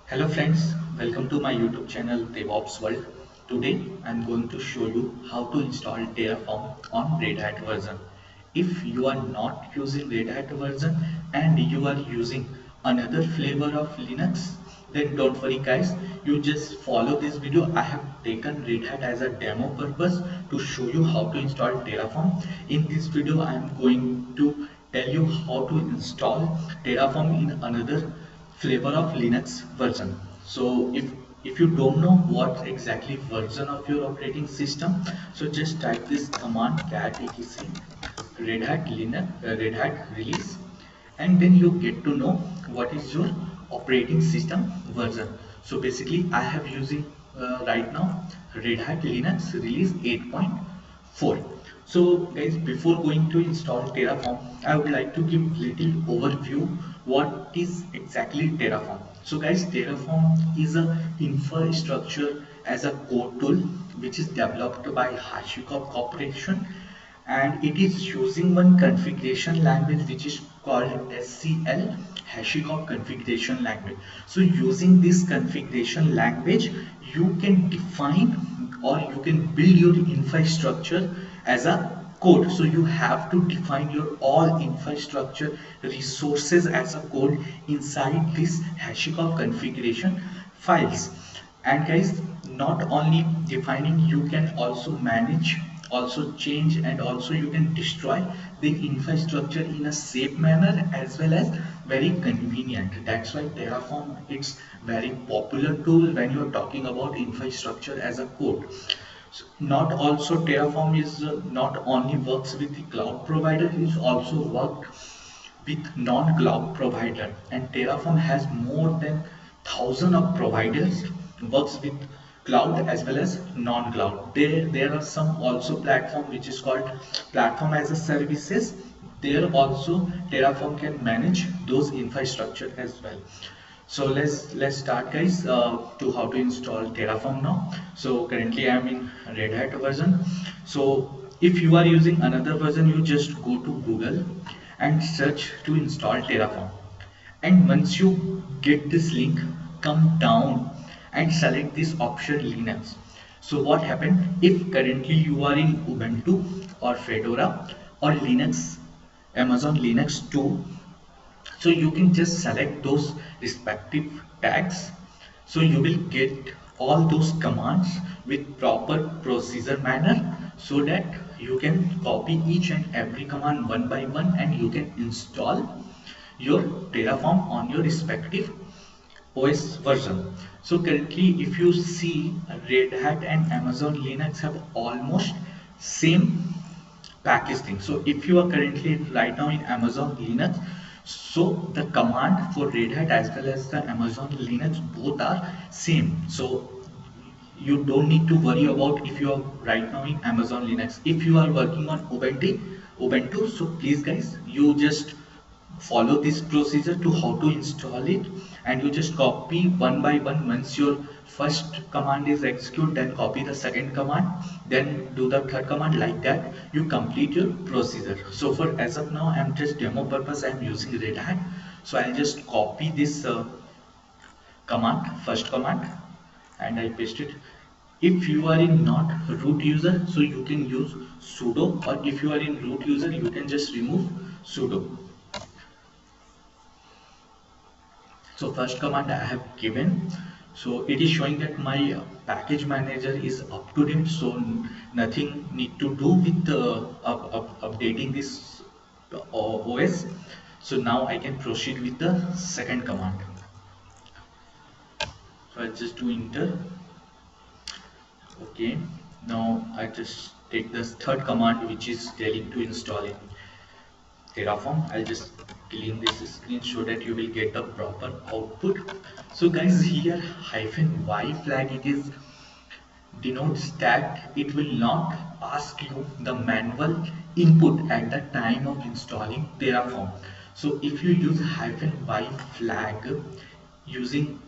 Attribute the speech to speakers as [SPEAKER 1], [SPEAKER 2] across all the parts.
[SPEAKER 1] Hello friends, welcome to my YouTube channel DevOps World. Today I'm going to show you how to install Terraform on Red Hat version. If you are not using Red Hat version and you are using another flavor of Linux, then don't worry guys, you just follow this video. I have taken Red Hat as a demo purpose to show you how to install Terraform. In this video I am going to tell you how to install Terraform in another flavor of Linux version. So if you don't know what exactly version of your operating system, so just type this command cat etc Red Hat Linux Red Hat release, and then you get to know what is your operating system version. So basically I have using right now Red Hat Linux release 8.4. So guys, before going to install Terraform, I would like to give little overview what is exactly Terraform. So guys, Terraform is a infrastructure as a code tool which is developed by HashiCorp Corporation, and it is using one configuration language which is called SCL, HashiCorp configuration language. So using this configuration language, you can define or you can build your infrastructure as a code. So you have to define your all infrastructure resources as a code inside this HashiCorp configuration files. And guys, not only defining, you can also manage, also change, and also you can destroy the infrastructure in a safe manner as well as very convenient. That's why Terraform, it's very popular tool when you're talking about infrastructure as a code. So not also Terraform is not only works with the cloud provider, it also worked with non-cloud provider, and Terraform has more than thousand of providers works with cloud as well as non-cloud. There are some also platform which is called platform as a services. There also Terraform can manage those infrastructure as well. So let's start guys to how to install Terraform now. So currently I am in Red Hat version. So if you are using another version, you just go to Google and search to install Terraform. And once you get this link, come down and select this option Linux. So what happened if currently you are in Ubuntu or Fedora or Linux, Amazon Linux 2, so you can just select those respective tags, so you will get all those commands with proper procedure manner, so that you can copy each and every command one by one and you can install your Terraform on your respective OS version. So currently if you see, Red Hat and Amazon Linux have almost same package thing. So if you are currently right now in Amazon Linux, so the command for Red Hat as well as the Amazon Linux both are same. So you don't need to worry about if you are right now in Amazon Linux. If you are working on Ubuntu, so please guys, you just follow this procedure to how to install it, and you just copy one by one. Once your first command is executed, then copy the second command, then do the third command. Like that you complete your procedure. So for as of now, I'm just demo purpose, I'm using Red Hat, so I'll just copy this command, first command, and I paste it. If you are in not root user, so you can use sudo, or if you are in root user, you can just remove sudo. So first command I have given, so it is showing that my package manager is up to date, so nothing need to do with updating this OS. So now I can proceed with the second command. So I just do enter. Okay, now I just take this third command which is telling to install in Terraform. I'll just clean this screen so that you will get the proper output. So guys, here -y flag, it is denotes that it will not ask you the manual input at the time of installing Terraform. So if you use -y flag using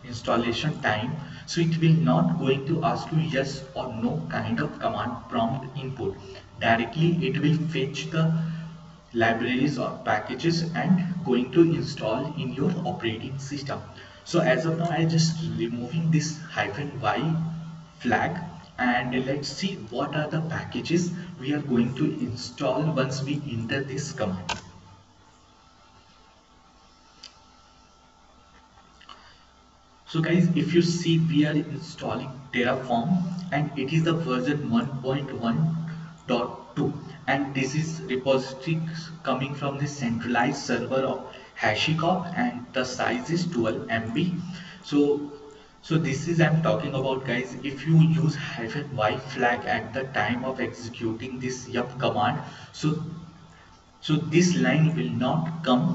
[SPEAKER 1] installation time, so it will not going to ask you yes or no kind of command prompt input. Directly it will fetch the libraries or packages and going to install in your operating system. So as of now, I just removing this -y flag, and let's see what are the packages we are going to install once we enter this command. So guys, if you see, we are installing Terraform and it is the version 1.1.2, and this is repository coming from the centralized server of HashiCorp, and the size is 12 MB. So this is I'm talking about, guys. If you use -y flag at the time of executing this yup command, so this line will not come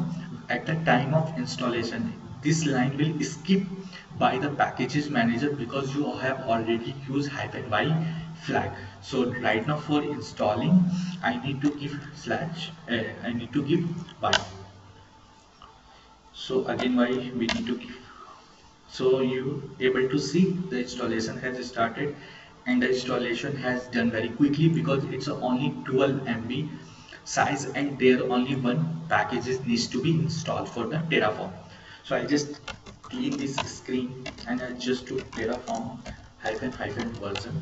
[SPEAKER 1] at the time of installation. This line will skip by the packages manager because you have already used -y flag. So right now for installing, I need to give I need to give y. So again, y we need to give. So you able to see the installation has started, and the installation has done very quickly because it's only 12 MB size and there only one packages needs to be installed for the Terraform. So I just clean this screen and I just do Terraform hyphen version.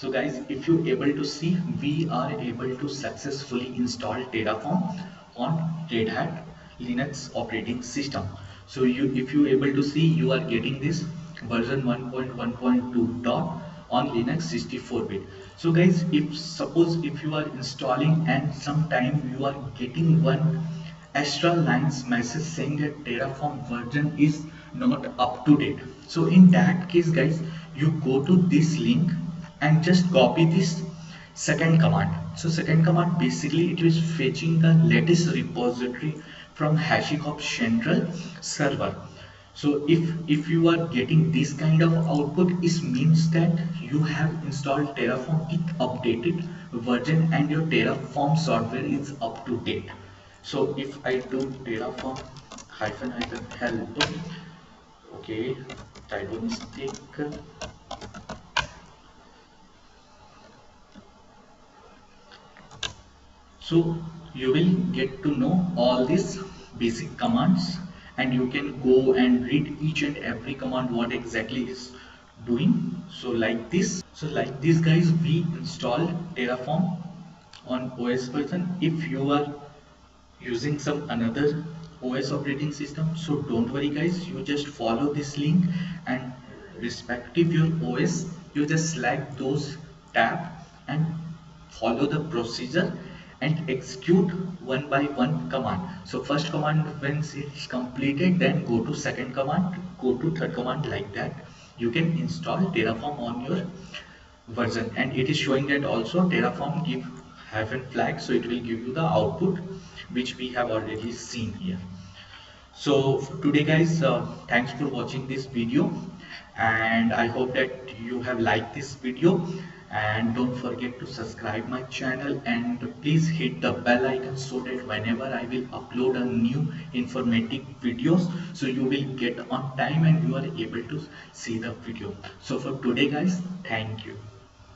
[SPEAKER 1] So guys, if you able to see, we are able to successfully install Terraform on Red Hat Linux operating system. So if you able to see, you are getting this version 1.1.2 dot on Linux 64-bit. So guys, if suppose if you are installing and sometime you are getting one extra lines message saying that Terraform version is not up to date, so in that case guys, you go to this link and just copy this second command. So second command, basically it is fetching the latest repository from HashiCorp central server. So if you are getting this kind of output, it means that you have installed Terraform with updated version and your Terraform software is up to date. So if I do Terraform hyphen help, okay, typo mistake. So you will get to know all these basic commands, and you can go and read each and every command what exactly is doing. So like this guys, we install Terraform on OS version. If you are using some another OS operating system, so don't worry guys, you just follow this link, and respective your OS, you just select those tab and follow the procedure and execute one by one command. So first command, when it's completed, then go to second command, go to third command, like that you can install Terraform on your version. And it is showing that also Terraform give hyphen flag, so it will give you the output which we have already seen here. So today guys, thanks for watching this video, and I hope that you have liked this video, and don't forget to subscribe my channel and please hit the bell icon so that whenever I will upload a new informative videos, so you will get on time and you are able to see the video. So for today guys, thank you.